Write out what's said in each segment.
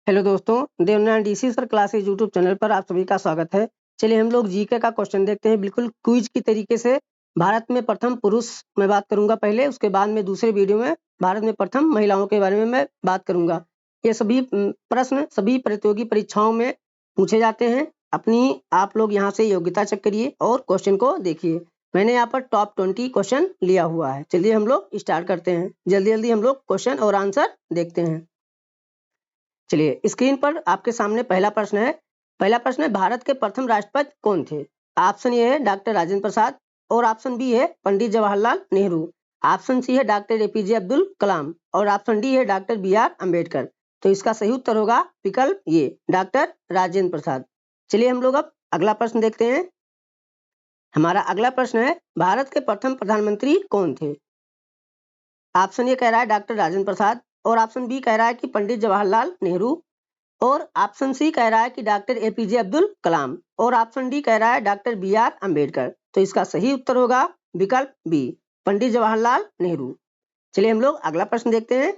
Hello दोस्तों, Devnarayan DC sir classes YouTube channel पर आप सभी का स्वागत है। चलिए हम लोग जीके का क्वेश्चन देखते हैं, बिल्कुल क्विज की तरीके से। भारत में प्रथम पुरुष मैं बात करूंगा पहले, उसके बाद में दूसरे वीडियो में भारत में प्रथम महिलाओं के बारे में मैं बात करूंगा। ये सभी प्रश्न सभी प्रतियोगी परीक्षाओं में पूछे जाते हैं। अपनी आप लोग यहाँ से योग्यता चेक करिए और क्वेश्चन को देखिए। मैंने यहाँ पर टॉप 20 क्वेश्चन लिया हुआ है। चलिए हम लोग स्टार्ट करते हैं, जल्दी जल्दी हम लोग क्वेश्चन और आंसर देखते हैं। चलिए स्क्रीन पर आपके सामने पहला प्रश्न है। भारत के प्रथम राष्ट्रपति कौन थे? ऑप्शन ए है डॉक्टर राजेंद्र प्रसाद और ऑप्शन बी है पंडित जवाहरलाल नेहरू। ऑप्शन सी है डॉक्टर एपीजे अब्दुल कलाम और ऑप्शन डी है डॉक्टर बी आर अम्बेडकर। तो इसका सही उत्तर होगा विकल्प ये, डॉक्टर राजेंद्र प्रसाद। चलिए हम लोग अब अगला प्रश्न देखते हैं। हमारा अगला प्रश्न है, भारत के प्रथम प्रधानमंत्री कौन थे? ऑप्शन ए कह रहा है डॉक्टर राजेंद्र प्रसाद और ऑप्शन बी कह रहा है कि पंडित जवाहरलाल नेहरू और ऑप्शन सी कह रहा है कि डॉक्टर एपीजे अब्दुल कलाम और ऑप्शन डी कह रहा है डॉक्टर बी आर अम्बेडकर। तो इसका सही उत्तर होगा विकल्प बी, पंडित जवाहरलाल नेहरू। चलिए हम लोग अगला प्रश्न देखते हैं।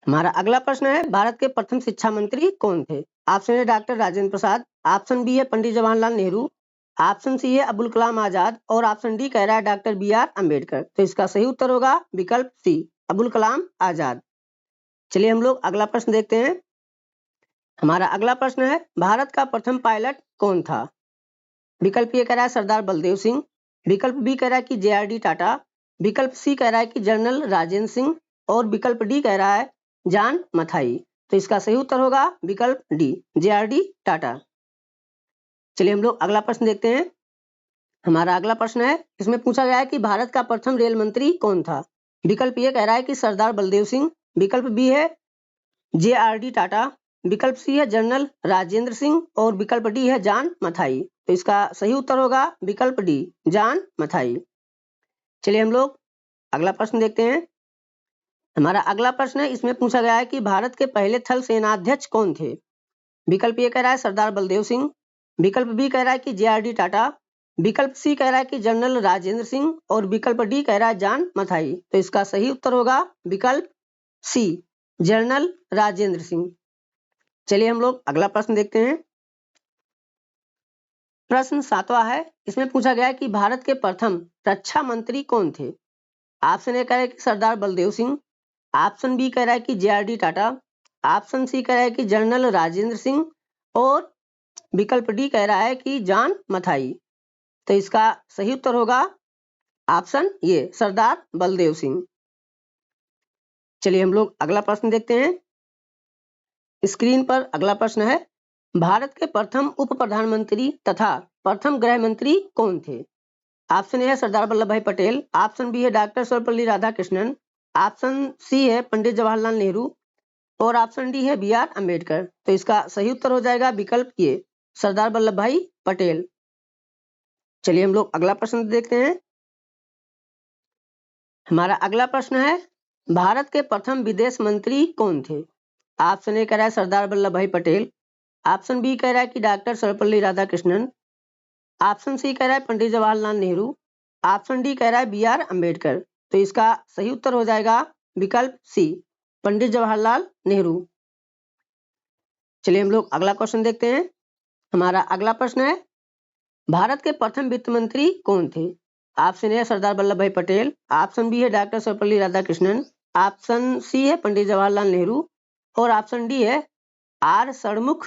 हमारा अगला प्रश्न है, भारत के प्रथम शिक्षा मंत्री कौन थे? ऑप्शन है doctor Rajendra Prasad, option B है पंडित जवाहरलाल नेहरू, ऑप्शन सी है अब्दुल कलाम आजाद और ऑप्शन डी कह रहा है डॉक्टर बी आर अम्बेडकर। तो इसका सही उत्तर होगा विकल्प सी, अब्दुल कलाम आजाद। चलिए हम लोग अगला प्रश्न देखते हैं। हमारा अगला प्रश्न है, भारत का प्रथम पायलट कौन था? विकल्प ए कह रहा है सरदार बलदेव सिंह, विकल्प बी कह रहा है कि जे.आर.डी. टाटा, विकल्प सी कह रहा है कि जनरल राजेंद्र सिंह और विकल्प डी कह रहा है जॉन मथाई। तो इसका सही उत्तर होगा विकल्प डी, जे.आर.डी. टाटा। चलिए हम लोग अगला प्रश्न देखते हैं। हमारा अगला प्रश्न है, इसमें पूछा गया है कि भारत का प्रथम रेल मंत्री कौन था? विकल्प ए कह रहा है कि सरदार बलदेव सिंह, विकल्प बी है जे.आर.डी. टाटा, विकल्प सी है जनरल राजेंद्र सिंह और विकल्प डी है जॉन मथाई। तो इसका सही उत्तर होगा विकल्प डी, जॉन मथाई। चलिए हम लोग अगला प्रश्न देखते हैं। हमारा अगला प्रश्न है, इसमें पूछा गया है कि भारत के पहले थल सेनाध्यक्ष कौन थे? विकल्प ए कह रहा है सरदार बलदेव सिंह, विकल्प बी कह रहा है कि जे.आर.डी. टाटा, विकल्प सी कह रहा है कि जनरल राजेंद्र सिंह और विकल्प डी कह रहा है जॉन मथाई। तो इसका सही उत्तर होगा विकल्प सी, जनरल राजेंद्र सिंह। चलिए हम लोग अगला प्रश्न देखते हैं। प्रश्न 7वां है, इसमें पूछा गया है कि भारत के प्रथम रक्षा मंत्री कौन थे? ऑप्शन ए कह रहा है कि सरदार बलदेव सिंह, ऑप्शन बी कह रहा है कि जे.आर.डी. टाटा, ऑप्शन सी कह रहा है कि जनरल राजेंद्र सिंह और विकल्प डी कह रहा है कि जॉन मथाई। तो इसका सही उत्तर होगा ऑप्शन ये, सरदार बलदेव सिंह। चलिए हम लोग अगला प्रश्न देखते हैं। स्क्रीन पर अगला प्रश्न है, भारत के प्रथम उप प्रधानमंत्री तथा प्रथम गृह मंत्री कौन थे? ऑप्शन ए है Sardar Vallabhbhai Patel, option B है doctor Sarvepalli Radhakrishnan, option C है पंडित जवाहरलाल नेहरू और ऑप्शन डी है बी आर अम्बेडकर। तो इसका सही उत्तर हो जाएगा विकल्प ये, सरदार वल्लभ भाई पटेल। चलिए हम लोग अगला प्रश्न देखते हैं। हमारा अगला प्रश्न है, भारत के प्रथम विदेश मंत्री कौन थे? ऑप्शन ए कह रहा है Sardar Vallabhbhai Patel, option B कह रहा है कि doctor Sarvepalli Radhakrishnan, option C कह रहा है पंडित जवाहरलाल नेहरू, ऑप्शन डी कह रहा है बी आर अम्बेडकर। तो इसका सही उत्तर हो जाएगा विकल्प सी, पंडित जवाहरलाल नेहरू। चलिए हम लोग अगला क्वेश्चन देखते हैं। हमारा अगला प्रश्न है, भारत के प्रथम वित्त मंत्री कौन थे? Option A Sardar Vallabhbhai Patel, option B है doctor Sarvepalli Radhakrishnan, option C है पंडित जवाहरलाल नेहरू और ऑप्शन डी है आर षणमुख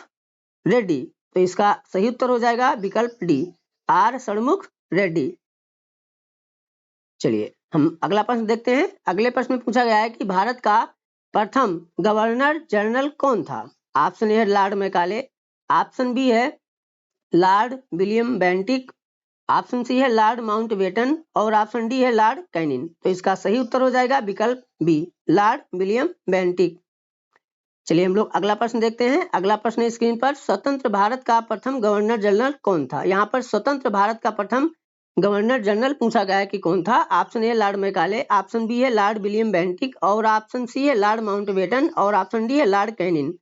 रेड्डी। तो इसका सही उत्तर हो जाएगा विकल्प डी, आर षणमुख रेड्डी। चलिए हम अगला प्रश्न देखते हैं। अगले प्रश्न में पूछा गया है कि भारत का प्रथम गवर्नर जनरल कौन था? ऑप्शन ए है लॉर्ड मैकाले, ऑप्शन बी है Lord William Bentinck, option C है लॉर्ड माउंटबेटन और ऑप्शन डी है लॉर्ड कैनिंग। तो इसका सही उत्तर हो जाएगा विकल्प बी, लॉर्ड विलियम बेंटिक। चलिए हम लोग अगला प्रश्न देखते हैं। अगला प्रश्न स्क्रीन पर, स्वतंत्र भारत का प्रथम गवर्नर जनरल कौन था? यहाँ पर स्वतंत्र भारत का प्रथम गवर्नर जनरल पूछा गया है कि कौन था। Option A Lord Macaulay, option B है लॉर्ड विलियम बेंटिक और ऑप्शन सी है लॉर्ड माउंटबेटन और ऑप्शन डी है लॉर्ड कैनिंग।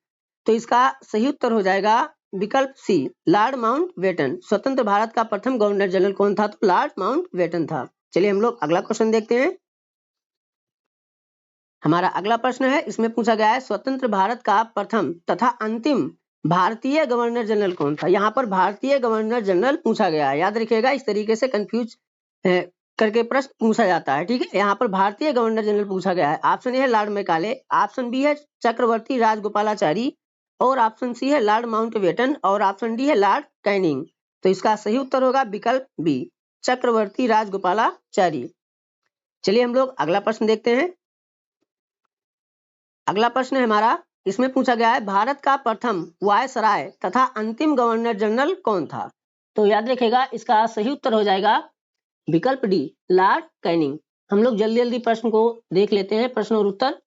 तो इसका सही उत्तर हो जाएगा विकल्प सी, लॉर्ड माउंटबेटन। स्वतंत्र भारत का प्रथम गवर्नर जनरल कौन था? तो लॉर्ड माउंटबेटन था। चलिए हम लोग अगला क्वेश्चन देखते हैं। हमारा अगला प्रश्न है, इसमें पूछा गया है स्वतंत्र भारत का प्रथम तथा अंतिम भारतीय गवर्नर जनरल कौन था। यहाँ पर भारतीय गवर्नर जनरल पूछा गया है, याद रखिएगा, इस तरीके से कंफ्यूज करके प्रश्न पूछा जाता है, ठीक है। यहाँ पर भारतीय गवर्नर जनरल पूछा गया है। ऑप्शन ए है लॉर्ड मैकाले, ऑप्शन बी है चक्रवर्ती राजगोपालाचारी, और ऑप्शन सी है लॉर्ड माउंटबेटन, और ऑप्शन डी है लॉर्ड कैनिंग। तो इसका सही उत्तर होगा विकल्प बी, चक्रवर्ती राजगोपालाचारी। चलिए हम लोग अगला प्रश्न देखते हैं। अगला प्रश्न है हमारा, इसमें पूछा गया है भारत का प्रथम वायसराय तथा अंतिम गवर्नर जनरल कौन था। तो याद रखिएगा, इसका सही उत्तर हो जाएगा विकल्प डी, लॉर्ड कैनिंग। हम लोग जल्दी जल्दी प्रश्न को देख लेते हैं, प्रश्न और उत्तर।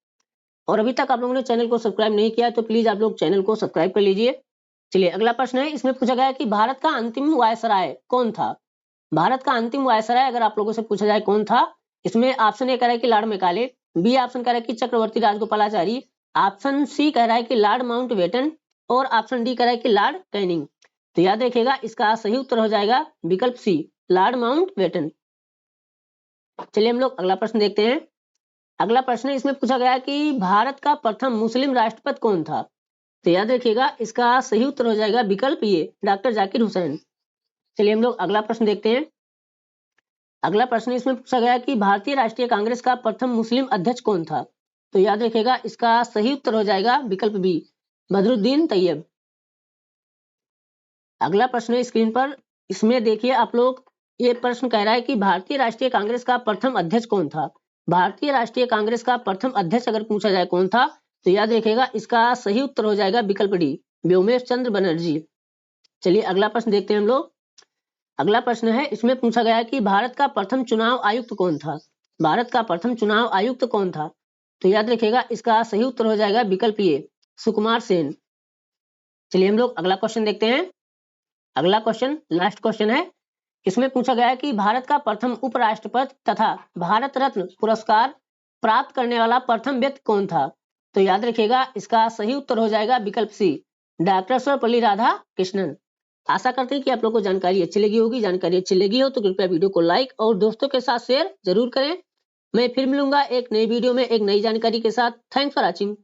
और अभी तक आप लोगों ने चैनल को सब्सक्राइब नहीं किया तो प्लीज आप लोग चैनल को सब्सक्राइब कर लीजिए। चलिए अगला प्रश्न है, इसमें पूछा गया है कि भारत का अंतिम वायसराय कौन था। भारत का अंतिम वायसराय अगर आप लोगों से पूछा जाए कौन था, इसमें ऑप्शन ए कह रहा है कि लॉर्ड मैकाले, बी ऑप्शन कह रहा है कि चक्रवर्ती राजगोपालाचारी, ऑप्शन सी कह रहा है कि लॉर्ड माउंटबेटन, और ऑप्शन डी कह रहा है कि लॉर्ड कैनिंग। तो याद रखिएगा, इसका सही उत्तर हो जाएगा विकल्प सी, लॉर्ड माउंटबेटन। चलिए हम लोग अगला प्रश्न देखते हैं। अगला प्रश्न है, इसमें पूछा गया कि भारत का प्रथम मुस्लिम राष्ट्रपति कौन था। तो याद रखिएगा, इसका सही उत्तर हो जाएगा विकल्प ए, डॉक्टर जाकिर हुसैन। चलिए हम लोग अगला प्रश्न देखते हैं। अगला प्रश्न इसमें पूछा गया कि भारतीय राष्ट्रीय कांग्रेस का प्रथम मुस्लिम अध्यक्ष कौन था। तो याद रखिएगा, इसका सही उत्तर हो जाएगा विकल्प बी, बदरुद्दीन तैयब। अगला प्रश्न है स्क्रीन पर, इसमें देखिए आप लोग, ये प्रश्न कह रहा है कि भारतीय राष्ट्रीय कांग्रेस का प्रथम अध्यक्ष कौन था। भारतीय राष्ट्रीय कांग्रेस का प्रथम अध्यक्ष अगर पूछा जाए कौन था, तो याद रखिएगा, इसका सही उत्तर हो जाएगा विकल्प डी, व्योमेश चंद्र बनर्जी। चलिए अगला प्रश्न देखते हैं हम लोग। अगला प्रश्न है, इसमें पूछा गया है कि भारत का प्रथम चुनाव आयुक्त कौन था। भारत का प्रथम चुनाव आयुक्त कौन था। तो याद रखिएगा, इसका सही उत्तर हो जाएगा विकल्प ए, सुकुमार सेन। चलिए हम लोग अगला क्वेश्चन देखते हैं। अगला क्वेश्चन लास्ट क्वेश्चन है, इसमें पूछा गया है कि भारत का प्रथम उपराष्ट्रपति तथा भारत रत्न पुरस्कार प्राप्त करने वाला प्रथम व्यक्ति कौन था। तो याद रखिएगा, इसका सही उत्तर हो जाएगा विकल्प सी, डॉक्टर सर्वपल्ली राधाकृष्णन। आशा करते हैं कि आप लोगों को जानकारी अच्छी लगी होगी। जानकारी अच्छी लगी हो तो कृपया वीडियो को लाइक और दोस्तों के साथ शेयर जरूर करें। मैं फिर मिलूंगा एक नई वीडियो में एक नई जानकारी के साथ। Thanks for watching.